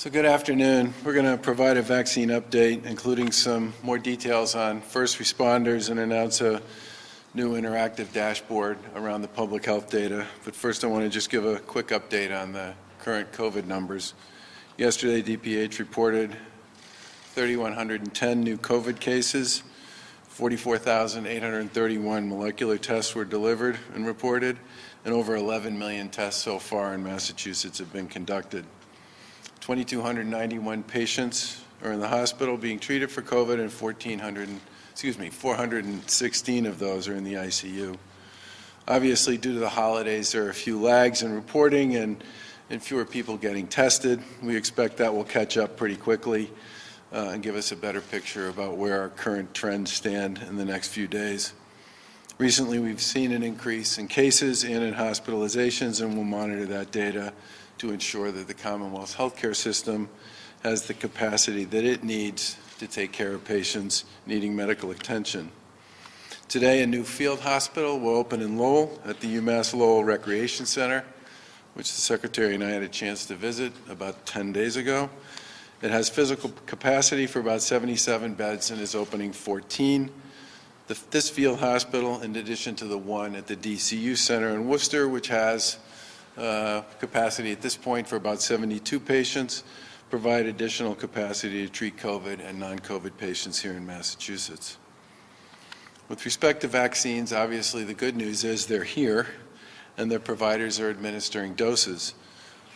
So good afternoon. We're going to provide a vaccine update, including some more details on first responders and announce a new interactive dashboard around the public health data. But first I want to just give a quick update on the current COVID numbers. Yesterday, DPH reported 3,110 new COVID cases, 44,831 molecular tests were delivered and reported, and over 11 million tests so far in Massachusetts have been conducted. 2,291 patients are in the hospital being treated for COVID, and 416 of those are in the ICU. Obviously, due to the holidays, there are a few lags in reporting and fewer people getting tested. We expect that will catch up pretty quickly and give us a better picture about where our current trends stand in the next few days. Recently, we've seen an increase in cases and in hospitalizations, and we'll monitor that data to ensure that the Commonwealth's healthcare system has the capacity that it needs to take care of patients needing medical attention. Today, a new field hospital will open in Lowell at the UMass Lowell Recreation Center, which the Secretary and I had a chance to visit about 10 days ago. It has physical capacity for about 77 beds and is opening 14. This field hospital, in addition to the one at the DCU Center in Worcester, which has capacity at this point for about 72 patients, provide additional capacity to treat COVID and non-COVID patients here in Massachusetts. With respect to vaccines, obviously the good news is they're here and their providers are administering doses.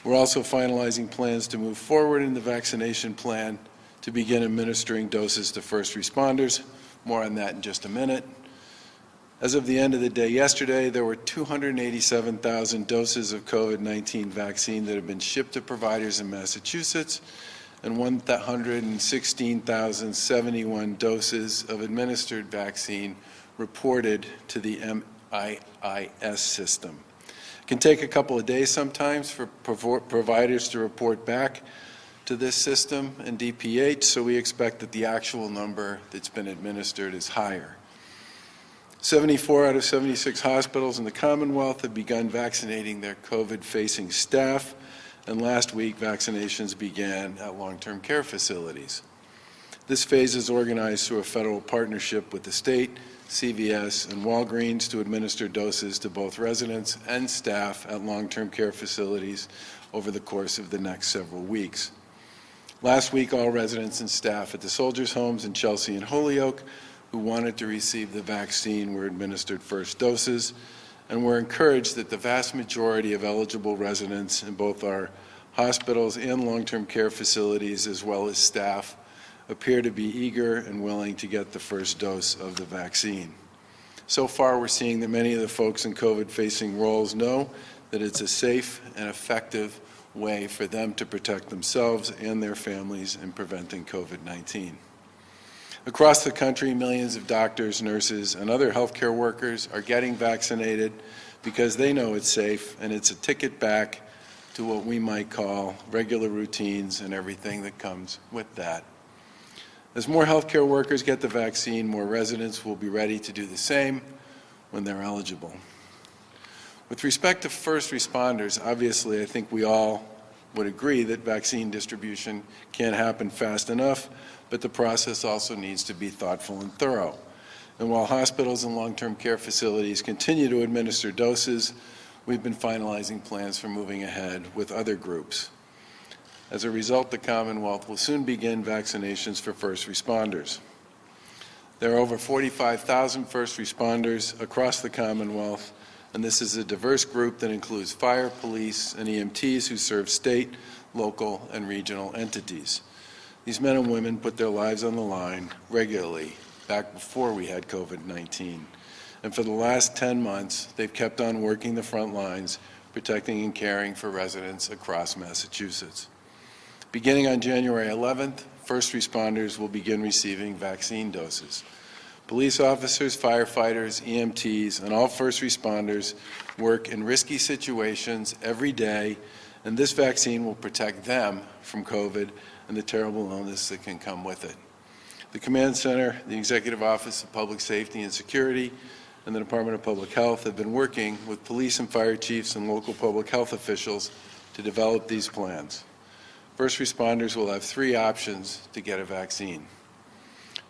We're also finalizing plans to move forward in the vaccination plan to begin administering doses to first responders. More on that in just a minute. As of the end of the day yesterday, there were 287,000 doses of COVID-19 vaccine that have been shipped to providers in Massachusetts, and 116,071 doses of administered vaccine reported to the MIIS system. It can take a couple of days sometimes for providers to report back to this system and DPH, so we expect that the actual number that's been administered is higher. 74 out of 76 hospitals in the Commonwealth have begun vaccinating their COVID-facing staff, and last week vaccinations began at long-term care facilities. This phase is organized through a federal partnership with the state, CVS, and Walgreens to administer doses to both residents and staff at long-term care facilities over the course of the next several weeks. Last week, all residents and staff at the Soldiers' Homes in Chelsea and Holyoke who wanted to receive the vaccine were administered first doses, and we're encouraged that the vast majority of eligible residents in both our hospitals and long-term care facilities, as well as staff, appear to be eager and willing to get the first dose of the vaccine. So far, we're seeing that many of the folks in COVID-facing roles know that it's a safe and effective way for them to protect themselves and their families in preventing COVID-19. Across the country, millions of doctors, nurses, and other healthcare workers are getting vaccinated because they know it's safe and it's a ticket back to what we might call regular routines and everything that comes with that. As more healthcare workers get the vaccine, more residents will be ready to do the same when they're eligible. With respect to first responders, obviously I think we all would agree that vaccine distribution can't happen fast enough, but the process also needs to be thoughtful and thorough. And while hospitals and long-term care facilities continue to administer doses, we've been finalizing plans for moving ahead with other groups. As a result, the Commonwealth will soon begin vaccinations for first responders. There are over 45,000 first responders across the Commonwealth, and this is a diverse group that includes fire, police, and EMTs who serve state, local, and regional entities. These men and women put their lives on the line regularly back before we had COVID-19. And for the last 10 months, they've kept on working the front lines, protecting and caring for residents across Massachusetts. Beginning on January 11th, first responders will begin receiving vaccine doses. Police officers, firefighters, EMTs, and all first responders work in risky situations every day, and this vaccine will protect them from COVID and the terrible illness that can come with it. The Command Center, the Executive Office of Public Safety and Security, and the Department of Public Health have been working with police and fire chiefs and local public health officials to develop these plans. first responders will have 3 options to get a vaccine.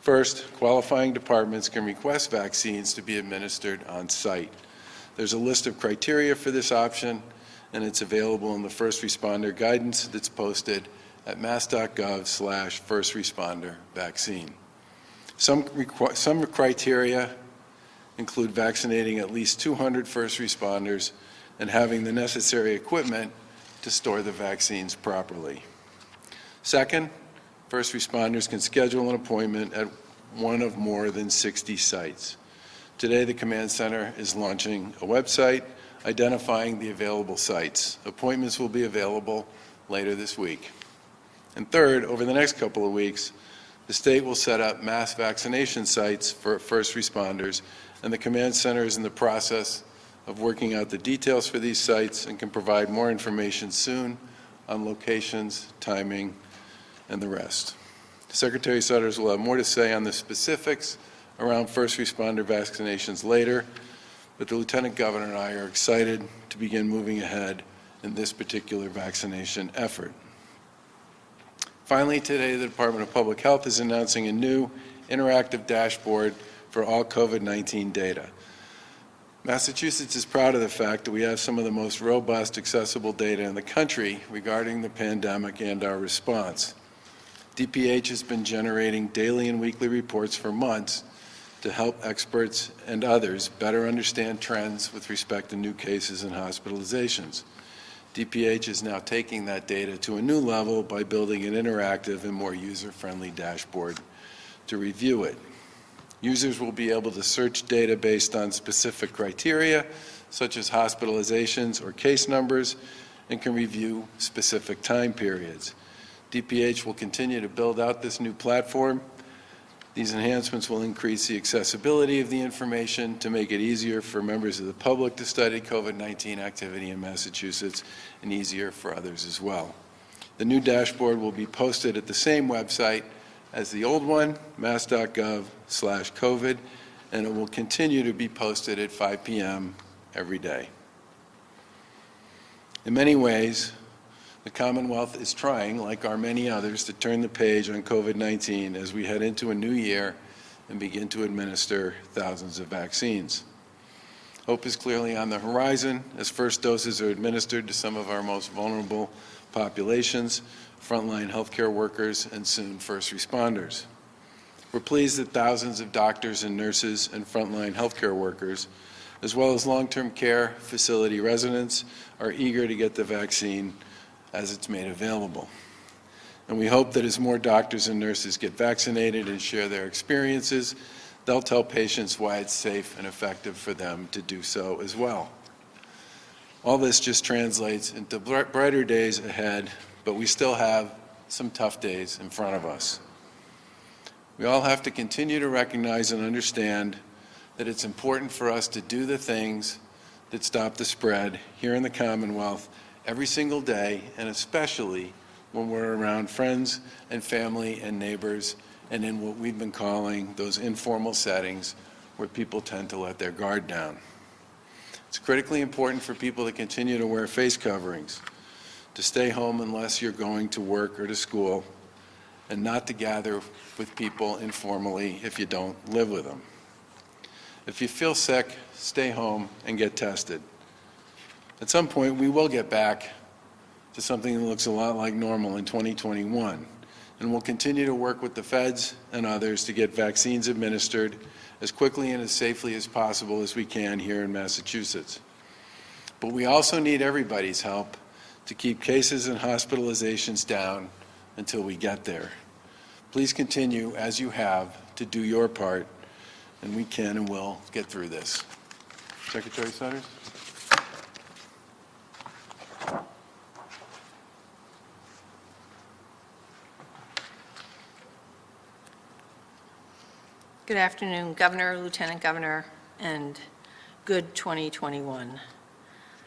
First, qualifying departments can request vaccines to be administered on site. There's a list of criteria for this option, and it's available in the first responder guidance that's posted at mass.gov/firstresponder-vaccine. Some criteria include vaccinating at least 200 first responders and having the necessary equipment to store the vaccines properly. Second, first responders can schedule an appointment at one of more than 60 sites. Today, the Command Center is launching a website identifying the available sites. Appointments will be available later this week. And third, over the next couple of weeks, the state will set up mass vaccination sites for first responders, and the Command Center is in the process of working out the details for these sites and can provide more information soon on locations, timing, and the rest. Secretary Sutters will have more to say on the specifics around first responder vaccinations later, but the Lieutenant Governor and I are excited to begin moving ahead in this particular vaccination effort. Finally, today the Department of Public Health is announcing a new interactive dashboard for all COVID-19 data. Massachusetts is proud of the fact that we have some of the most robust, accessible data in the country regarding the pandemic and our response. DPH has been generating daily and weekly reports for months to help experts and others better understand trends with respect to new cases and hospitalizations. DPH is now taking that data to a new level by building an interactive and more user-friendly dashboard to review it. Users will be able to search data based on specific criteria, such as hospitalizations or case numbers, and can review specific time periods. DPH will continue to build out this new platform. These enhancements will increase the accessibility of the information to make it easier for members of the public to study COVID-19 activity in Massachusetts and easier for others as well. The new dashboard will be posted at the same website as the old one, mass.gov/COVID, and it will continue to be posted at 5 p.m. every day. In many ways, the Commonwealth is trying, like our many others, to turn the page on COVID-19 as we head into a new year and begin to administer thousands of vaccines. Hope is clearly on the horizon as first doses are administered to some of our most vulnerable populations, frontline healthcare workers, and soon first responders. We're pleased that thousands of doctors and nurses and frontline healthcare workers, as well as long-term care facility residents, are eager to get the vaccine as it's made available. And we hope that as more doctors and nurses get vaccinated and share their experiences, they'll tell patients why it's safe and effective for them to do so as well. All this just translates into brighter days ahead, but we still have some tough days in front of us. We all have to continue to recognize and understand that it's important for us to do the things that stop the spread here in the Commonwealth every single day, and especially when we're around friends and family and neighbors and in what we've been calling those informal settings where people tend to let their guard down. It's critically important for people to continue to wear face coverings, to stay home unless you're going to work or to school, and not to gather with people informally if you don't live with them. If you feel sick, stay home and get tested. At some point, we will get back to something that looks a lot like normal in 2021, and we'll continue to work with the feds and others to get vaccines administered as quickly and as safely as possible as we can here in Massachusetts. But we also need everybody's help to keep cases and hospitalizations down until we get there. Please continue, as you have, to do your part, and we can and will get through this. Secretary Sutters? Good afternoon, Governor, Lieutenant Governor, and good 2021.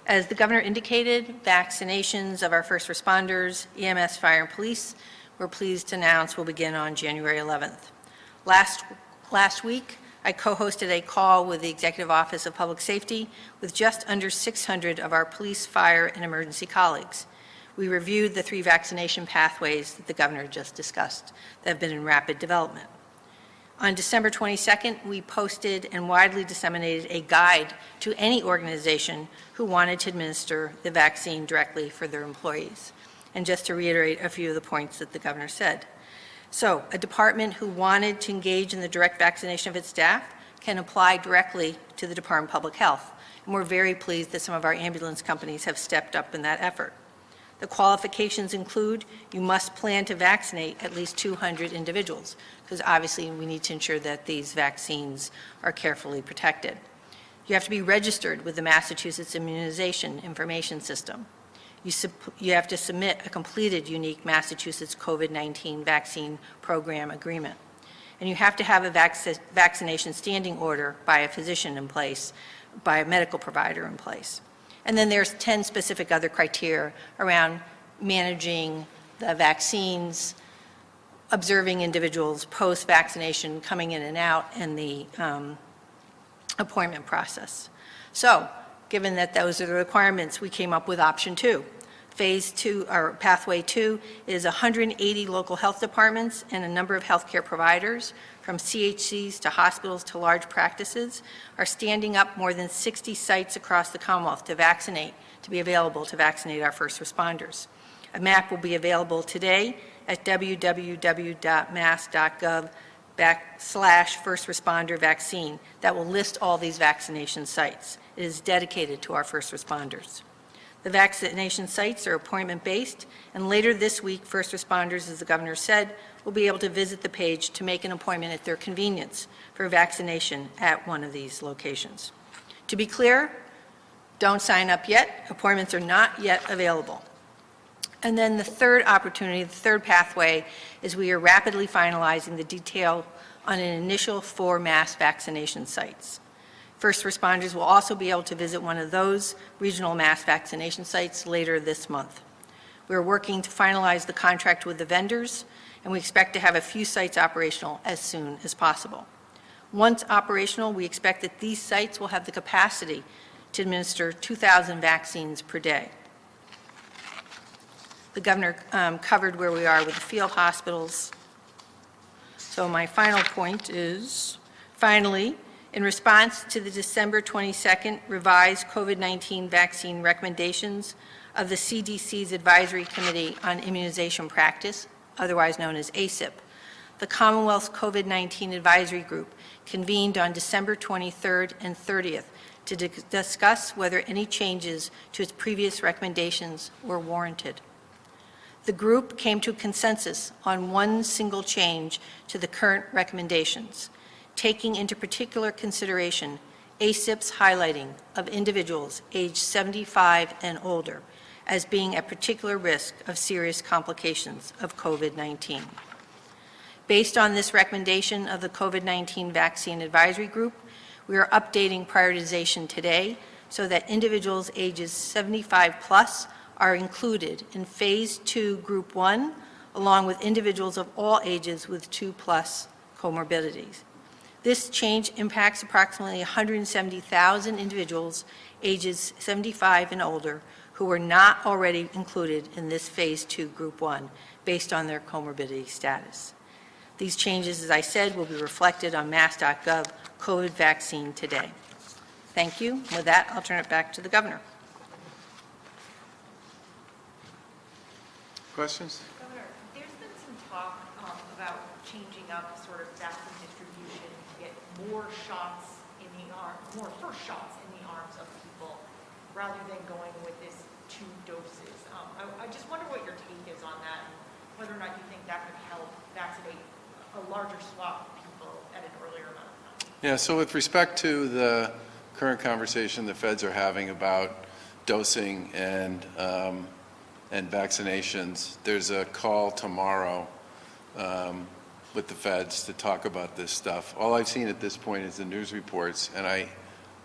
As the Governor indicated, vaccinations of our first responders, EMS, fire, and police, we're pleased to announce will begin on January 11th. Last week, I co-hosted a call with the Executive Office of Public Safety with just under 600 of our police, fire, and emergency colleagues. We reviewed the 3 vaccination pathways that the governor just discussed that have been in rapid development. On December 22nd, we posted and widely disseminated a guide to any organization who wanted to administer the vaccine directly for their employees. And just to reiterate a few of the points that the governor said. So, a department who wanted to engage in the direct vaccination of its staff can apply directly to the Department of Public Health. And we're very pleased that some of our ambulance companies have stepped up in that effort. The qualifications include you must plan to vaccinate at least 200 individuals, because obviously we need to ensure that these vaccines are carefully protected. You have to be registered with the Massachusetts Immunization Information System. You have to submit a completed unique Massachusetts COVID-19 vaccine program agreement. And you have to have a vaccination standing order by a physician in place, by a medical provider in place. And then there's 10 specific other criteria around managing the vaccines, observing individuals post-vaccination, coming in and out, and the appointment process. So, given that those are the requirements, we came up with option 2. Phase 2, or pathway 2, is 180 local health departments and a number of healthcare providers, from CHCs to hospitals to large practices, are standing up more than 60 sites across the Commonwealth to be available to vaccinate our first responders. A map will be available today at www.mass.gov/first responder vaccine that will list all these vaccination sites. It is dedicated to our first responders. The vaccination sites are appointment-based, and later this week, first responders, as the governor said, will be able to visit the page to make an appointment at their convenience for vaccination at one of these locations. To be clear, don't sign up yet. Appointments are not yet available. And then the third opportunity, the third pathway, is we are rapidly finalizing the detail on an initial 4 mass vaccination sites. First responders will also be able to visit one of those regional mass vaccination sites later this month. We're working to finalize the contract with the vendors, and we expect to have a few sites operational as soon as possible. Once operational, we expect that these sites will have the capacity to administer 2,000 vaccines per day. The governor covered where we are with the field hospitals. So my final point is, finally, in response to the December 22nd revised COVID-19 vaccine recommendations of the CDC's Advisory Committee on Immunization Practice, otherwise known as ACIP, the Commonwealth's COVID-19 Advisory Group convened on December 23rd and 30th to discuss whether any changes to its previous recommendations were warranted. The group came to a consensus on one single change to the current recommendations, taking into particular consideration ACIP's highlighting of individuals aged 75 and older as being at particular risk of serious complications of COVID-19. Based on this recommendation of the COVID-19 Vaccine Advisory Group, we are updating prioritization today so that individuals ages 75 plus are included in Phase 2 Group 1, along with individuals of all ages with 2+ comorbidities. This change impacts approximately 170,000 individuals ages 75 and older who were not already included in this Phase 2 Group 1 based on their comorbidity status. These changes, as I said, will be reflected on mass.gov COVID vaccine today. Thank you. With that, I'll turn it back to the governor. Questions? Governor, there's been some talk about changing up sort of vaccine distribution to get more shots in the arm, more first shots in the arms of people, rather than going with this 2 doses. I just wonder what your take is on that, and whether or not you think that could help vaccinate a larger swath of people at an earlier amount of time. Yeah, so with respect to the current conversation the feds are having about dosing and vaccinations, there's a call tomorrow with the feds to talk about this stuff. All I've seen at this point is the news reports, and I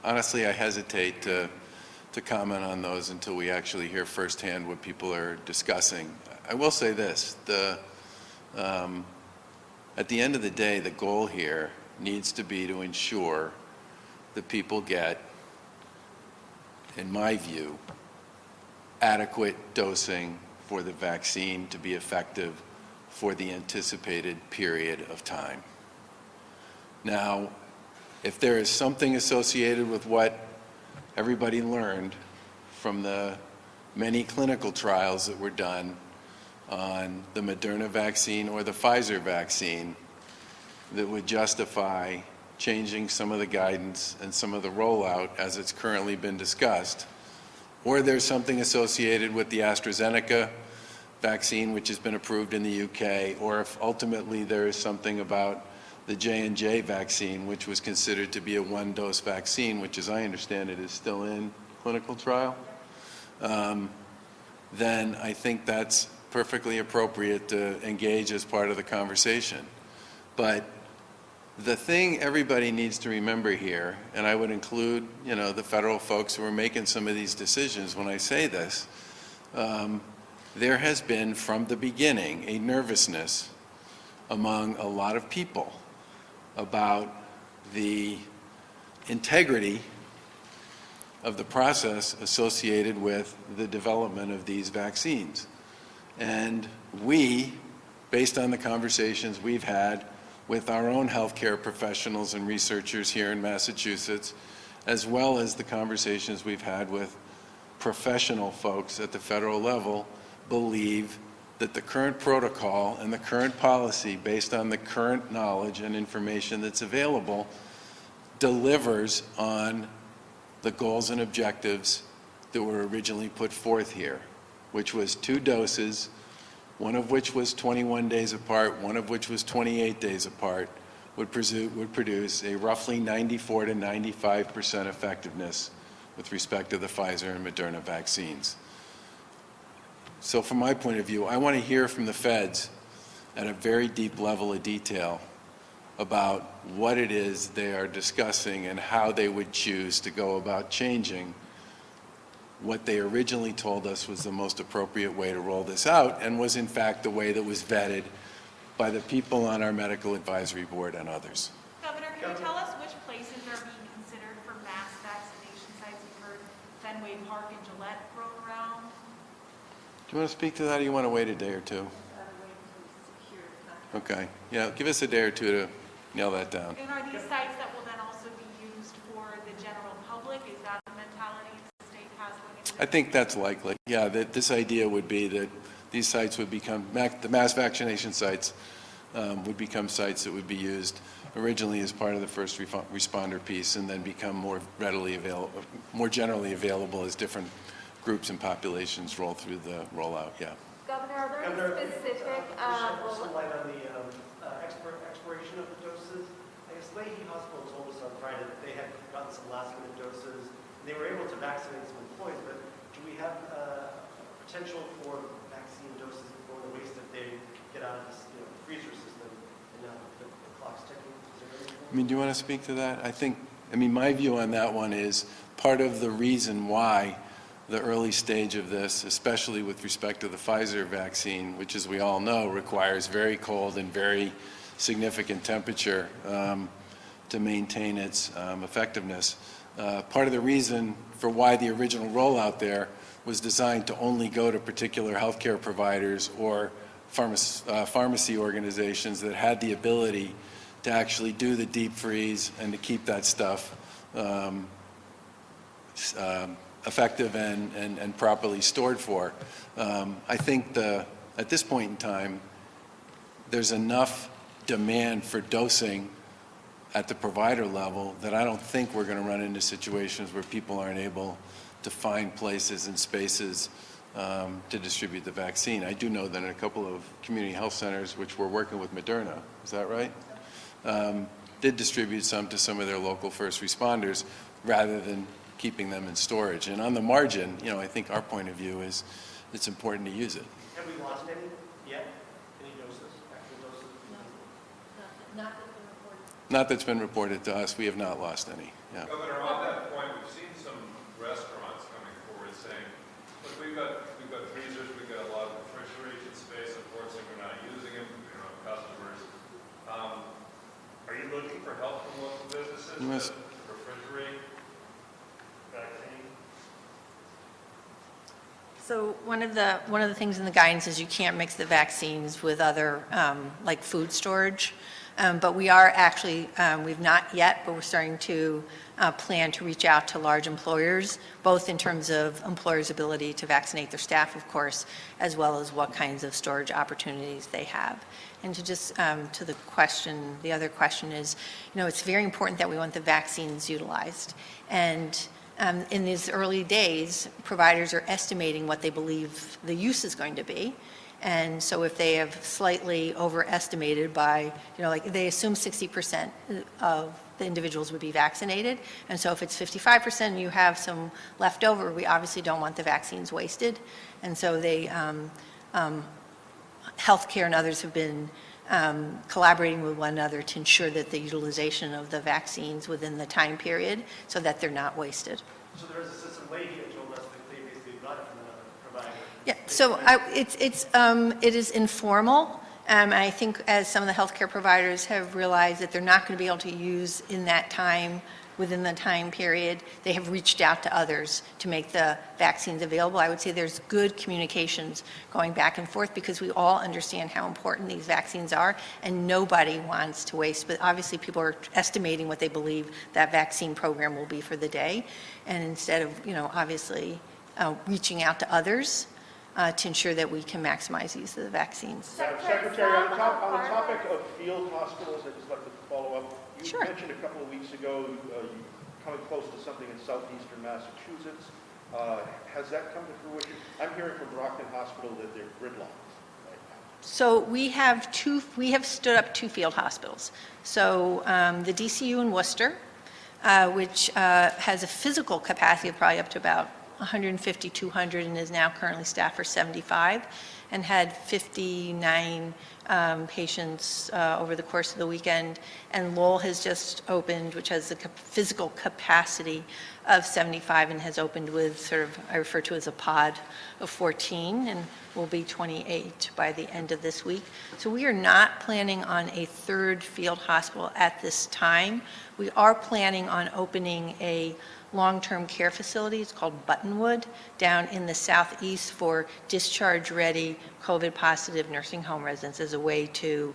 hesitate to comment on those until we actually hear firsthand what people are discussing. I will say this, at the end of the day, the goal here needs to be to ensure that people get, in my view, adequate dosing for the vaccine to be effective for the anticipated period of time. Now, if there is something associated with what everybody learned from the many clinical trials that were done on the Moderna vaccine or the Pfizer vaccine that would justify changing some of the guidance and some of the rollout as it's currently been discussed, or there's something associated with the AstraZeneca vaccine, which has been approved in the UK, or if ultimately there is something about the J&J vaccine, which was considered to be a one-dose vaccine, which, as I understand it, is still in clinical trial, then I think that's perfectly appropriate to engage as part of the conversation. But the thing everybody needs to remember here, and I would include, the federal folks who are making some of these decisions when I say this, there has been from the beginning a nervousness among a lot of people about the integrity of the process associated with the development of these vaccines. And we, based on the conversations we've had with our own healthcare professionals and researchers here in Massachusetts, as well as the conversations we've had with professional folks at the federal level, believe that the current protocol and the current policy, based on the current knowledge and information that's available, delivers on the goals and objectives that were originally put forth here, which was 2 doses, one of which was 21 days apart, one of which was 28 days apart, would produce a roughly 94 to 95% effectiveness with respect to the Pfizer and Moderna vaccines. So from my point of view, I want to hear from the feds at a very deep level of detail about what it is they are discussing and how they would choose to go about changing what they originally told us was the most appropriate way to roll this out, and was in fact the way that was vetted by the people on our medical advisory board and others. Governor, can you tell us which places are being considered for mass vaccination sites? We've heard Fenway Park and Gillette thrown around. Do you want to speak to that, or you want to wait a day or two? Okay. Yeah, give us a day or two to nail that down. And are these sites that will then also be used for the general public? Is that the mentality the state has going into this? I think that's likely. Yeah, that this idea would be that these sites would become, the mass vaccination sites would become sites that would be used originally as part of the first responder piece, and then become more readily available, more generally available as different groups and populations roll through the rollout. Yeah. Governor, are there any specific shed some light on the expiration of the doses? I guess Leahy Hospital told us on Friday that they had gotten some last-minute doses, and they were able to vaccinate some employees, but do we have potential for vaccine doses going to waste if they get out of this freezer system and now the clock's ticking? I mean, do you want to speak to that? I mean, my view on that one is part of the reason why the early stage of this, especially with respect to the Pfizer vaccine, which, as we all know, requires very cold and very significant temperature to maintain its effectiveness. Part of the reason for why the original rollout there was designed to only go to particular healthcare providers or pharmacy organizations that had the ability to actually do the deep freeze and to keep that stuff effective and properly stored for. I think at this point in time, there's enough demand for dosing at the provider level that I don't think we're going to run into situations where people aren't able to find places and spaces to distribute the vaccine. I do know that in a couple of community health centers, which we're working with Moderna, is that right? Did distribute some to some of their local first responders rather than keeping them in storage. And on the margin, I think our point of view is it's important to use it. Have we lost any yet? Any doses, actual doses? Not that's been reported. Not that's been reported to us. We have not lost any. Yeah. Governor, on that point, we've seen some restaurants coming forward saying, look, we've got freezers, we've got a lot of refrigeration space. Unfortunately, we're not using them. We don't have customers. Are you looking for help from local businesses to refrigerate vaccine? So one of the things in the guidance is you can't mix the vaccines with other, like food storage. But we are actually, we've not yet, but we're starting to plan to reach out to large employers, both in terms of employers' ability to vaccinate their staff, of course, as well as what kinds of storage opportunities they have. And to just, to the question, the other question is, it's very important that we want the vaccines utilized. And in these early days, providers are estimating what they believe the use is going to be. And so if they have slightly overestimated by, like they assume 60% of the individuals would be vaccinated. And so if it's 55% and you have some left over, we obviously don't want the vaccines wasted. And so they, healthcare and others have been collaborating with one another to ensure that the utilization of the vaccines within the time period so that they're not wasted. So there is a system way here told us that they basically got it from another provider. Yeah, so it is informal. I think as some of the healthcare providers have realized that they're not going to be able to use in that time, within the time period, they have reached out to others to make the vaccines available. I would say there's good communications going back and forth because we all understand how important these vaccines are and nobody wants to waste. But obviously people are estimating what they believe that vaccine program will be for the day. And instead of, obviously reaching out to others, to ensure that we can maximize use of the vaccines. Madam Secretary, on the topic of field hospitals, I'd just like to follow up. You Sure. mentioned a couple of weeks ago you coming close to something in southeastern Massachusetts. Has that come to fruition? I'm hearing from Brockton Hospital that they're gridlocked right now. So we have stood up 2 field hospitals. So the DCU in Worcester, which has a physical capacity of probably up to about 150, 200, and is now currently staffed for 75, and had 59 patients over the course of the weekend. And Lowell has just opened, which has a physical capacity of 75 and has opened with sort of, I refer to as a pod of 14, and will be 28 by the end of this week. So we are not planning on a 3rd field hospital at this time. We are planning on opening a long-term care facility. It's called Buttonwood, down in the southeast for discharge-ready, COVID-positive nursing home residents as a way to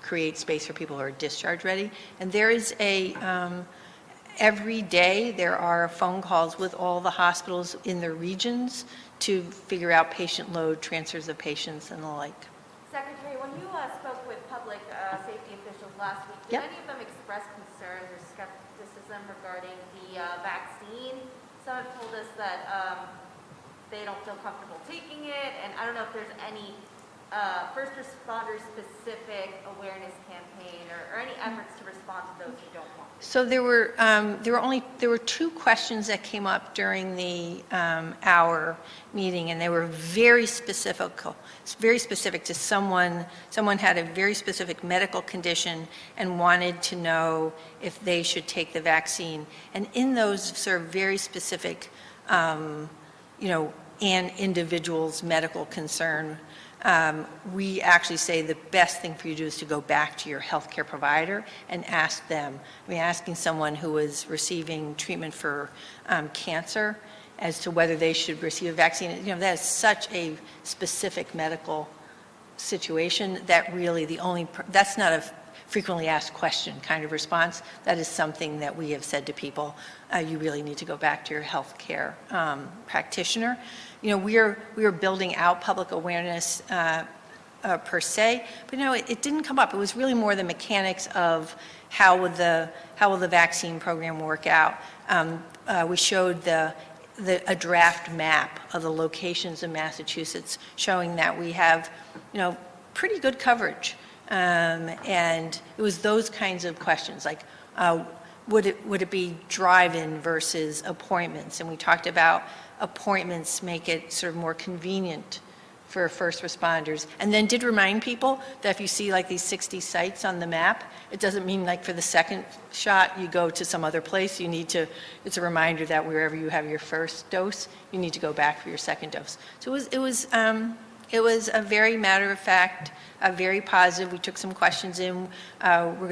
create space for people who are discharge-ready. And there is every day there are phone calls with all the hospitals in their regions to figure out patient load, transfers of patients, and the like. Secretary, when you spoke with public safety officials last week, did Yep. any of them express concerns or skepticism regarding the vaccine? Some have told us that they don't feel comfortable taking it, and I don't know if there's any first responder specific awareness campaign or any efforts to respond to those who don't want it. So there were 2 questions that came up during the hour meeting, and they were very specific to someone had a very specific medical condition and wanted to know if they should take the vaccine. And in those sort of very specific, an individual's medical concern, we actually say the best thing for you to do is to go back to your healthcare provider and ask them. I mean, asking someone who is receiving treatment for cancer as to whether they should receive a vaccine, that is such a specific medical situation that really that's not a frequently asked question kind of response. That is something that we have said to people, you really need to go back to your healthcare practitioner. We are building out public awareness per se, but it didn't come up. It was really more the mechanics of how will the vaccine program work out. We showed a draft map of the locations in Massachusetts showing that we have, pretty good coverage. And it was those kinds of questions, like would it be drive-in versus appointments? And we talked about appointments make it sort of more convenient for first responders. And then did remind people that if you see like these 60 sites on the map, it doesn't mean like for the second shot you go to some other place. It's a reminder that wherever you have your first dose, you need to go back for your second dose. So it was a very matter of fact, very positive. We took some questions in. We're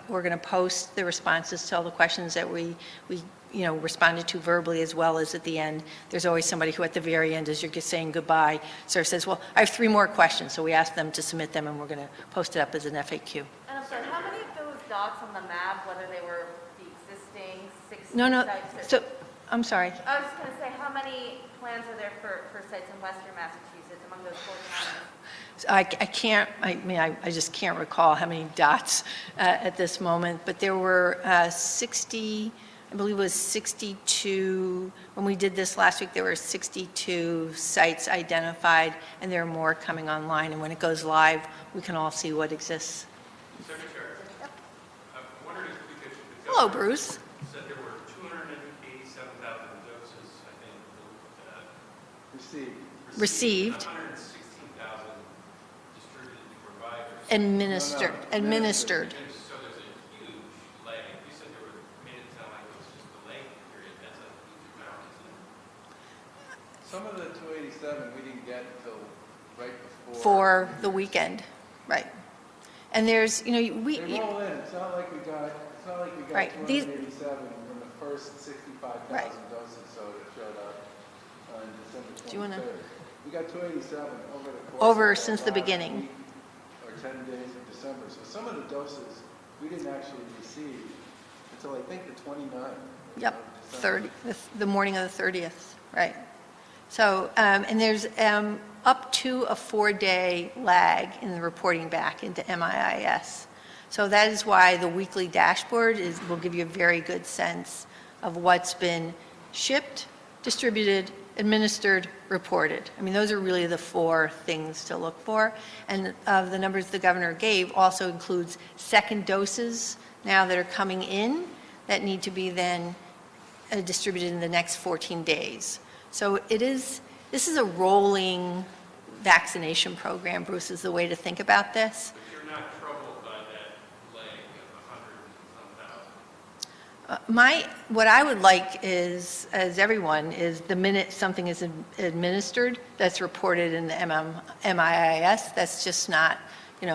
going to post the responses to all the questions that we responded to verbally as well as at the end. There's always somebody who at the very end, as you're just saying goodbye, sort of says, well, I have 3 more questions. So we asked them to submit them, and we're going to post it up as an FAQ. And I'm sorry, how many of those dots on the map, whether they were the existing 60 No, sites? so, I'm sorry. I was just going to say, how many plans are there for sites in Western Massachusetts among those 4 counties? I just can't recall how many dots at this moment, but there were 60, I believe it was 62, when we did this last week, there were 62 sites identified, and there are more coming online, and when it goes live, we can all see what exists. Secretary, I wondered if we could. Hello, Bruce. Said there were 287,000 doses, I think, Received. 116,000 distributed to providers. Administered. So there's a huge lag. You said there were, made it sound like it was just a lag period. That's a huge amount, isn't it? Some of the 287 we didn't get until right before. For the weekend, right. And there's, They roll in. It's not like we got Right. 287 from the first 65,000 Right. doses so that showed up on December 23rd. Do you wanna- We got 287 over the course Over of the since the last beginning. week or 10 days of December. So some of the doses we didn't actually receive until I think the 29th. Yep, of December. 30, the morning of the 30th, right. So, and there's up to a 4-day lag in the reporting back into MIIS. So that is why the weekly dashboard will give you a very good sense of what's been shipped, distributed, administered, reported. I mean, those are really the 4 things to look for. And the numbers the governor gave also includes second doses now that are coming in that need to be then distributed in the next 14 days. So this is a rolling vaccination program, Bruce, is the way to think about this. But you're not troubled by that lag of 100 and some thousand? What I would like is, as everyone, is the minute something is administered, that's reported in the MIIS. That's just not,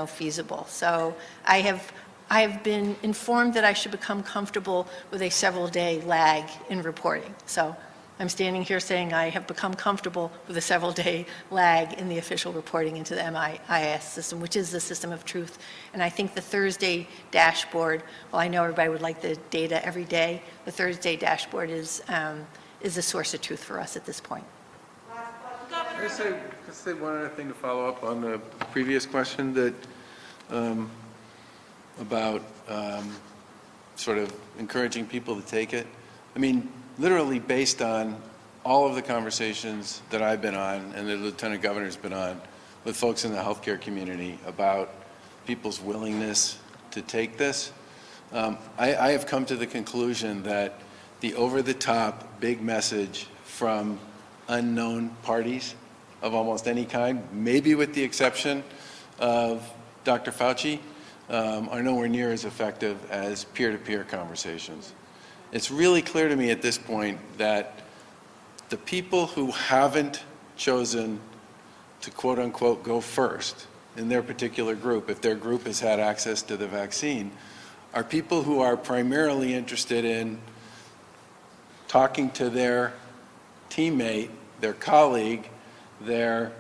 feasible. So I have been informed that I should become comfortable with a several-day lag in reporting. So I'm standing here saying I have become comfortable with a several-day lag in the official reporting into the MIIS system, which is the system of truth. And I think the Thursday dashboard, well, I know everybody would like the data every day. The Thursday dashboard is a source of truth for us at this point. Can I say one other thing to follow up on the previous question that, about sort of encouraging people to take it? I mean, literally based on all of the conversations that I've been on and the Lieutenant Governor's been on with folks in the healthcare community about people's willingness to take this, I have come to the conclusion that the over-the-top big message from unknown parties of almost any kind, maybe with the exception of Dr. Fauci, are nowhere near as effective as peer-to-peer conversations. It's really clear to me at this point that the people who haven't chosen to quote-unquote go first in their particular group, if their group has had access to the vaccine, are people who are primarily interested in talking to their teammate, their colleague, their,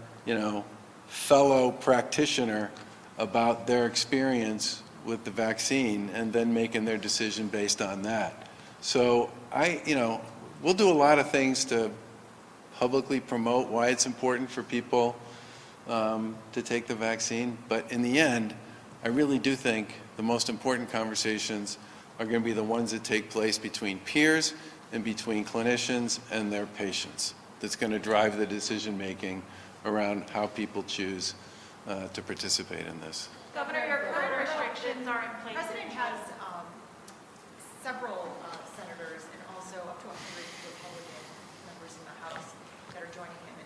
fellow practitioner about their experience with the vaccine and then making their decision based on that. So we'll do a lot of things to publicly promote why it's important for people to take the vaccine. But in the end, I really do think the most important conversations are going to be the ones that take place between peers and between clinicians and their patients. That's going to drive the decision-making around how people choose to participate in this. Governor, your current restrictions are in place. The president has several senators and also up to 100 Republican members in the House that are joining him in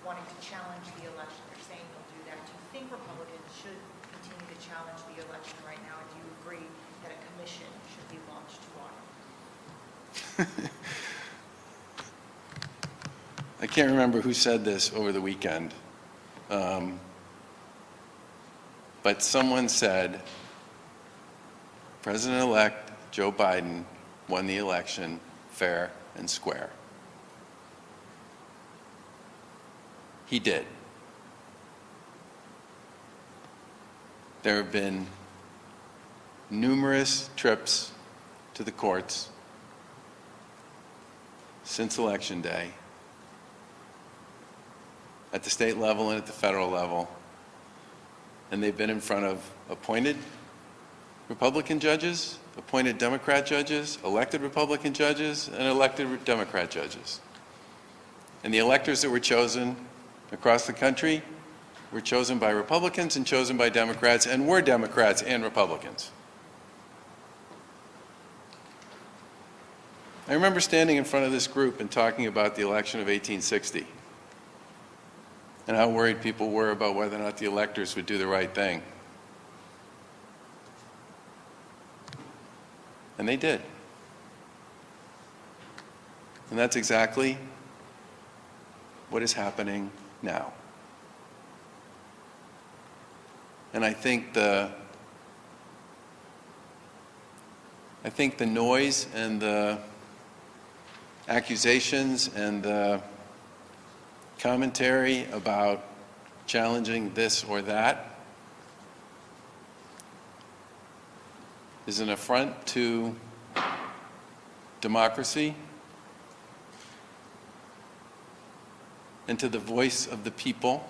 wanting to challenge the election. They're saying they'll do that. Do you think Republicans should continue to challenge the election right now? And do you agree that a commission should be launched to audit? I can't remember who said this over the weekend, but someone said, President-elect Joe Biden won the election fair, and square. He did. There have been numerous trips to the courts since Election Day, at the state level and at the federal level, and they've been in front of appointed Republican judges, appointed Democrat judges, elected Republican judges, and elected Democrat judges. And the electors that were chosen across the country were chosen by Republicans and chosen by Democrats, and were Democrats and Republicans. I remember standing in front of this group and talking about the election of 1860 and how worried people were about whether or not the electors would do the right thing. And they did. And that's exactly what is happening now. And I think the noise and the accusations and the commentary about challenging this or that is an affront to democracy and to the voice of the people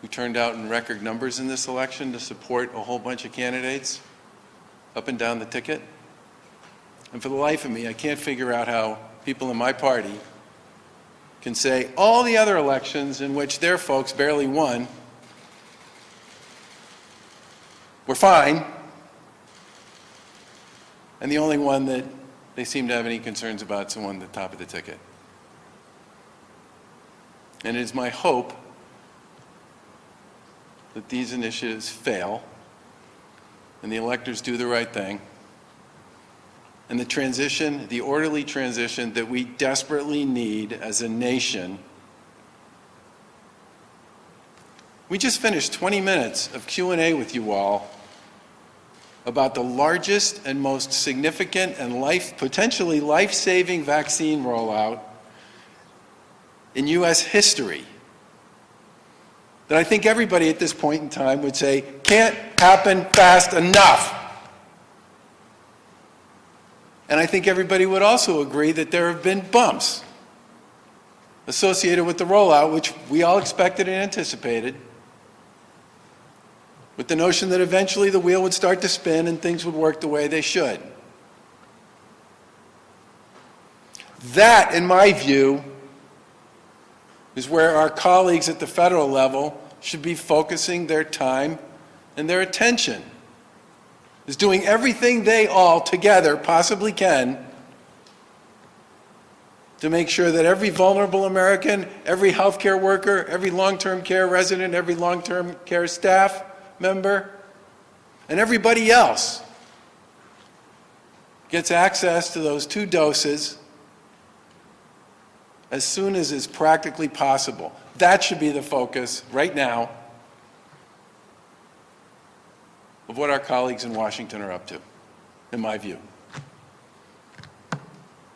who turned out in record numbers in this election to support a whole bunch of candidates up and down the ticket. And for the life of me, I can't figure out how people in my party can say all the other elections in which their folks barely won were fine, and the only one that they seem to have any concerns about is the one at the top of the ticket. And it is my hope that these initiatives fail and the electors do the right thing, and the transition, the orderly transition that we desperately need as a nation. We just finished 20 minutes of Q&A with you all about the largest and most significant and potentially life-saving vaccine rollout in U.S. history that I think everybody at this point in time would say can't happen fast enough. And I think everybody would also agree that there have been bumps associated with the rollout, which we all expected and anticipated, with the notion that eventually the wheel would start to spin and things would work the way they should. That, in my view, is where our colleagues at the federal level should be focusing their time and their attention, is doing everything they all together possibly can to make sure that every vulnerable American, every healthcare worker, every long-term care resident, every long-term care staff member, and everybody else gets access to those 2 doses as soon as is practically possible. That should be the focus right now of what our colleagues in Washington are up to, in my view.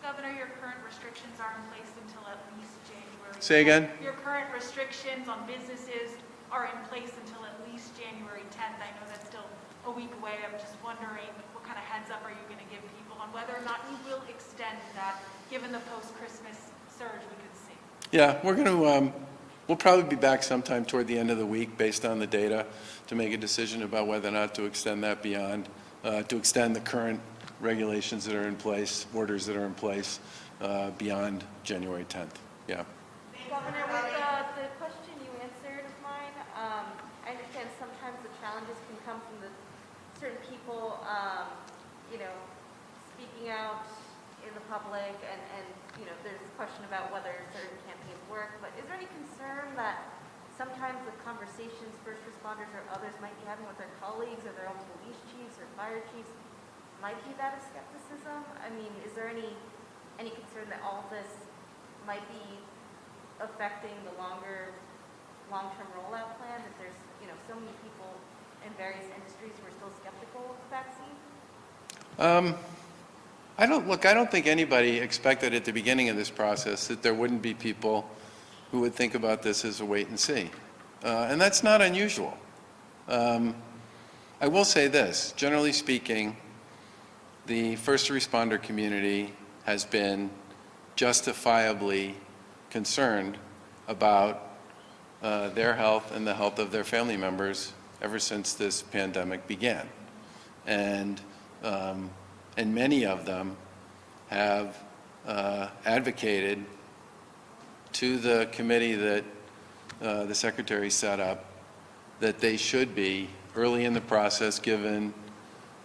Governor, your current restrictions are in place until at least January. Say again? Your current restrictions on businesses are in place until at least January 10th. I know that's still a week away. I'm just wondering what kind of heads up are you going to give people on whether or not you will extend that, given the post-Christmas surge we could see? Yeah, we'll probably be back sometime toward the end of the week based on the data to make a decision about whether or not to extend that beyond, to extend the current regulations that are in place, orders that are in place beyond January 10th. Yeah. Governor, with the question you answered of mine, I understand sometimes the challenges can come from the certain people, speaking out in the public, and there's a question about whether certain campaigns work, but is there any concern that sometimes the conversations first responders or others might be having with their colleagues or their own police chiefs or fire chiefs might be that of skepticism? I mean, is there any concern that all this might be affecting the long-term rollout plan, that there's, so many people in various industries who are still skeptical of the vaccine? I don't think anybody expected at the beginning of this process that there wouldn't be people who would think about this as a wait and see. And that's not unusual. I will say this, generally speaking, the first responder community has been justifiably concerned about their health and the health of their family members ever since this pandemic began. And many of them have advocated to the committee that the Secretary set up that they should be early in the process, given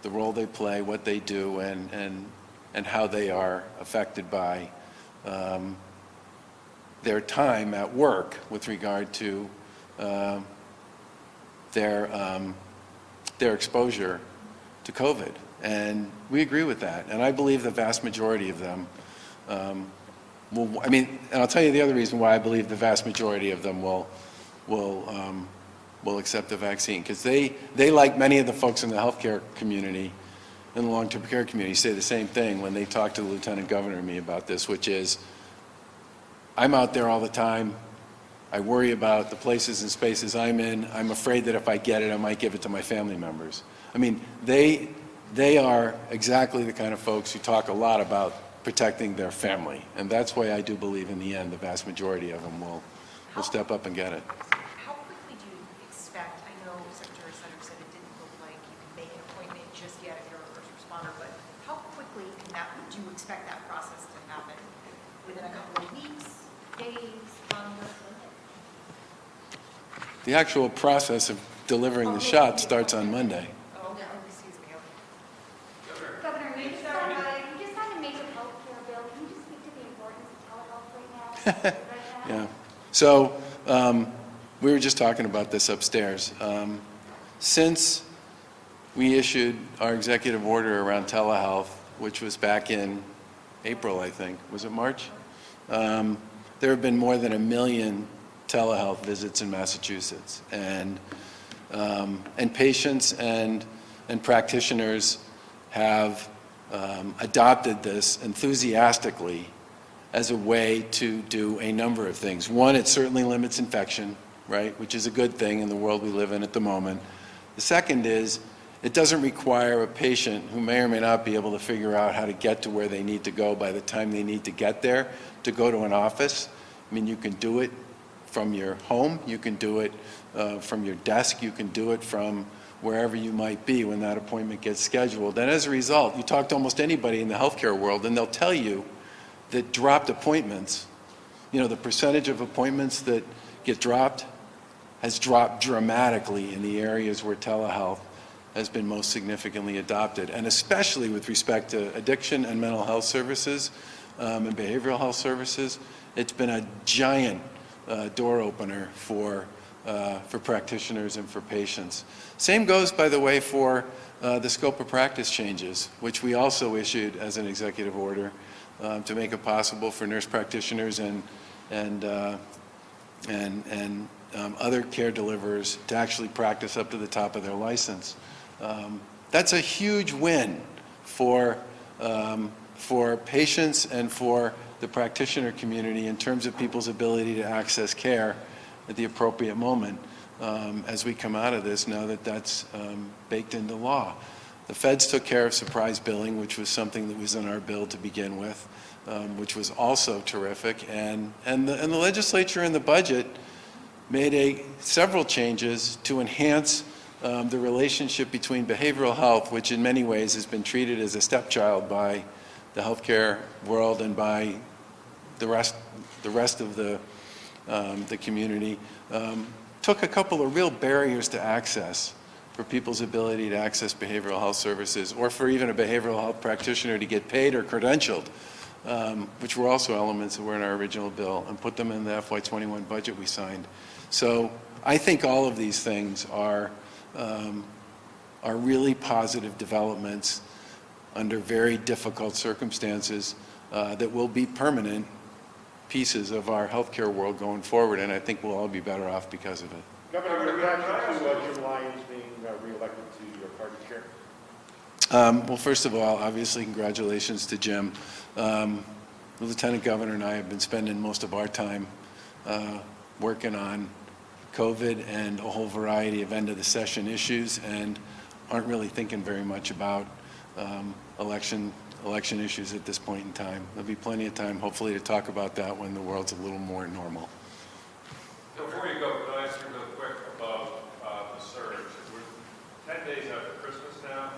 the role they play, what they do, and how they are affected by their time at work with regard to their exposure to COVID. And we agree with that. And I believe the vast majority of them will, and I'll tell you the other reason why I believe the vast majority of them will accept the vaccine, because they, like many of the folks in the healthcare community, in the long-term care community, say the same thing when they talk to the Lieutenant Governor and me about this, which is, I'm out there all the time. I worry about the places and spaces I'm in. I'm afraid that if I get it, I might give it to my family members. I mean, they are exactly the kind of folks who talk a lot about protecting their family. And that's why I do believe in the end the vast majority of them will step up and get it. How quickly do you expect, I know Secretary Sutter said it didn't look like you could make an appointment just yet if you're a first responder, but how quickly do you expect that process to happen? Within a couple of weeks, days, months? The actual process of delivering the shot starts on Monday. Oh, excuse me. Governor, you just signed a major healthcare bill. Can you just speak to the importance of telehealth right now? Yeah. So we were just talking about this upstairs. Since we issued our executive order around telehealth, which was back in April, I think, was it March? There have been more than 1 million telehealth visits in Massachusetts, and patients and practitioners have adopted this enthusiastically as a way to do a number of things. One, it certainly limits infection, right, which is a good thing in the world we live in at the moment. The second is it doesn't require a patient who may or may not be able to figure out how to get to where they need to go by the time they need to get there to go to an office. I mean, you can do it from your home, you can do it from your desk, you can do it from wherever you might be when that appointment gets scheduled. And as a result, you talk to almost anybody in the healthcare world and they'll tell you that dropped appointments, the percentage of appointments that get dropped has dropped dramatically in the areas where telehealth has been most significantly adopted, and especially with respect to addiction and mental health services and behavioral health services. It's been a giant door opener for practitioners and for patients. Same goes, by the way, for the scope of practice changes, which we also issued as an executive order to make it possible for nurse practitioners and other care deliverers to actually practice up to the top of their license. That's a huge win for patients and for the practitioner community in terms of people's ability to access care at the appropriate moment as we come out of this, now that that's baked into law. The feds took care of surprise billing, which was something that was in our bill to begin with, which was also terrific. And the legislature in the budget made several changes to enhance the relationship between behavioral health, which in many ways has been treated as a stepchild by the healthcare world and by the rest of the community, took a couple of real barriers to access for people's ability to access behavioral health services, or for even a behavioral health practitioner to get paid or credentialed, which were also elements that were in our original bill, and put them in the FY21 budget we signed. So I think all of these things are really positive developments under very difficult circumstances that will be permanent pieces of our healthcare world going forward, and I think we'll all be better off because of it. Governor, your reaction to Jim Lyons being reelected to your party chair? Well, first of all, obviously, congratulations to Jim. The Lieutenant Governor and I have been spending most of our time working on COVID and a whole variety of end-of-the-session issues, and aren't really thinking very much about election issues at this point in time. There'll be plenty of time, hopefully, to talk about that when the world's a little more normal. Before you go, can I ask you real quick about the surge? We're 10 days after Christmas now.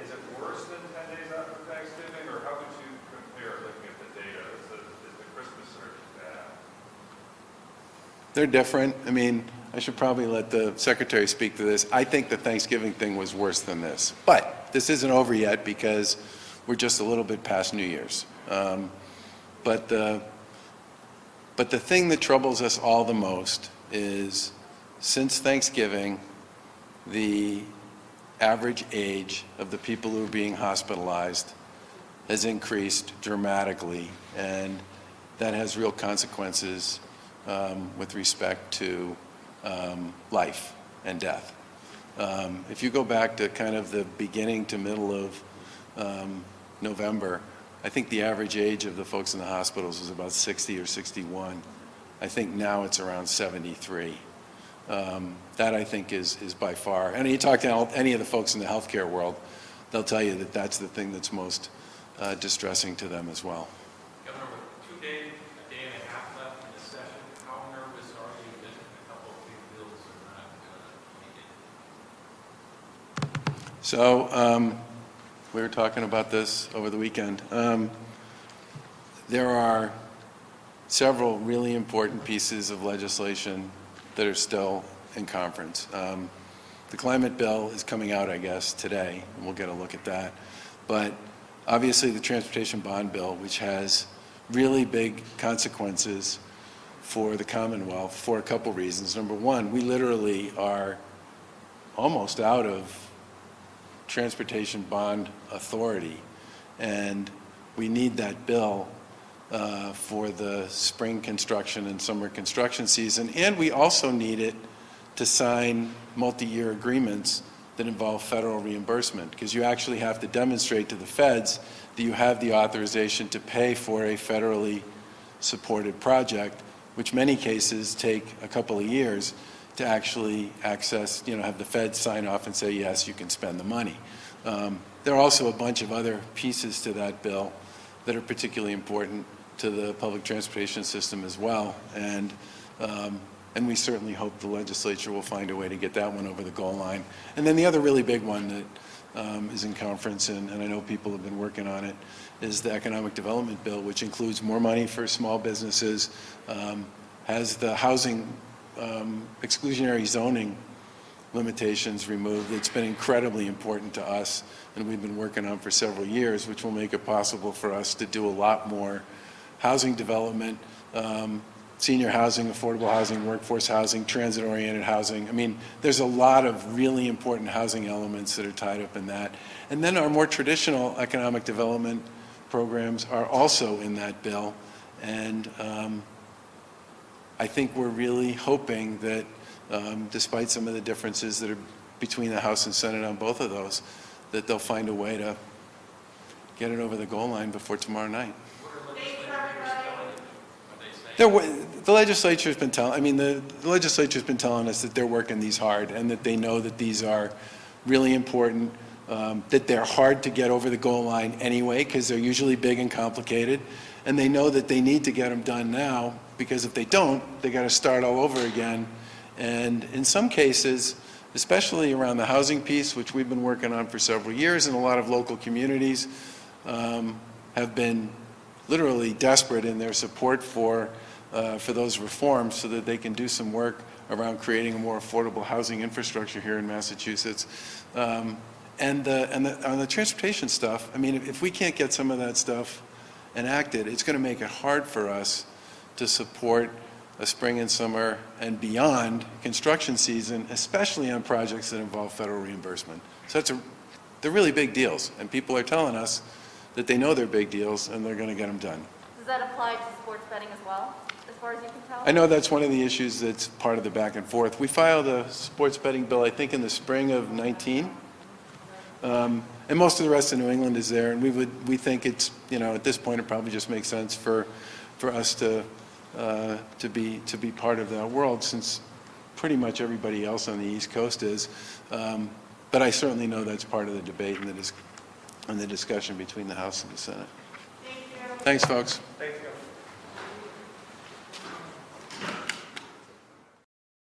Is it worse than 10 days after Thanksgiving, or how would you compare looking at the data? Is the Christmas surge bad? They're different. I mean, I should probably let the Secretary speak to this. I think the Thanksgiving thing was worse than this. But this isn't over yet because we're just a little bit past New Year's. But the thing that troubles us all the most is since Thanksgiving, the average age of the people who are being hospitalized has increased dramatically, and that has real consequences with respect to life and death. If you go back to kind of the beginning to middle of November, I think the average age of the folks in the hospitals was about 60 or 61. I think now it's around 73. That, I think, is by far, and you talk to any of the folks in the healthcare world, they'll tell you that that's the thing that's most distressing to them as well. Governor, with a day and a half left in this session, how nervous are you that a couple of big bills are not going to make it? So we were talking about this over the weekend. There are several really important pieces of legislation that are still in conference. The climate bill is coming out, I guess, today, and we'll get a look at that. But obviously the transportation bond bill, which has really big consequences for the Commonwealth for a couple reasons. Number one, we literally are almost out of transportation bond authority, and we need that bill for the spring construction and summer construction season, and we also need it to sign multi-year agreements that involve federal reimbursement, because you actually have to demonstrate to the feds that you have the authorization to pay for a federally supported project, which many cases take a couple of years to actually access, have the feds sign off and say, yes, you can spend the money. There are also a bunch of other pieces to that bill that are particularly important to the public transportation system as well, and we certainly hope the legislature will find a way to get that one over the goal line. And then the other really big one that is in conference, and I know people have been working on it, is the economic development bill, which includes more money for small businesses, has the housing exclusionary zoning limitations removed. It's been incredibly important to us, and we've been working on for several years, which will make it possible for us to do a lot more housing development, senior housing, affordable housing, workforce housing, transit-oriented housing. I mean, there's a lot of really important housing elements that are tied up in that. And then our more traditional economic development programs are also in that bill. And I think we're really hoping that despite some of the differences that are between the House and Senate on both of those, that they'll find a way to get it over the goal line before tomorrow night. The legislature's been telling, the legislature's been telling us that they're working these hard and that they know that these are really important, that they're hard to get over the goal line anyway because they're usually big and complicated, and they know that they need to get them done now because if they don't, they got to start all over again. And in some cases, especially around the housing piece, which we've been working on for several years, and a lot of local communities have been literally desperate in their support for those reforms so that they can do some work around creating a more affordable housing infrastructure here in Massachusetts. And on the transportation stuff, if we can't get some of that stuff enacted, it's going to make it hard for us to support a spring and summer and beyond construction season, especially on projects that involve federal reimbursement. So they're really big deals, and people are telling us that they know they're big deals and they're going to get them done. Does that apply to sports betting as well, as far as you can tell? I know that's one of the issues that's part of the back and forth. We filed a sports betting bill, I think, in the spring of 19. And most of the rest of New England is there, and we think it's, at this point, it probably just makes sense for us to be part of that world, since pretty much everybody else on the East Coast is. But I certainly know that's part of the debate and the discussion between the House and the Senate. Thank you. Thanks, folks. Thank you.